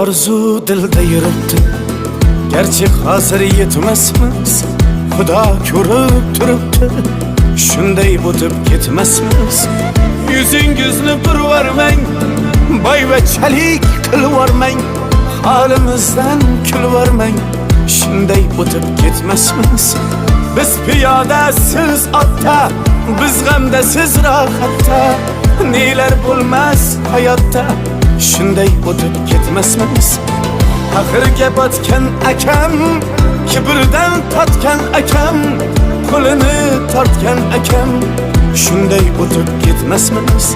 Arzu dilda yuribdi, gerçi hozir yetmasmiz. Xudo ko'rib turibdi, shunday o'tib ketmasmiz. Yuzingizni burvarmang, boyvachalik qilvormang, holimizdan kulvormang, shunday o'tib ketmasmiz. Biz piyoda, siz otda, biz g'amda, siz rohatda, nelar bo'lmas hayotda, shunday o'tib ketmasmiz. Axirga botgan akam, kibrdan totgan akam, qo'lini tortgan akam, shunday o'tib ketmasmiz.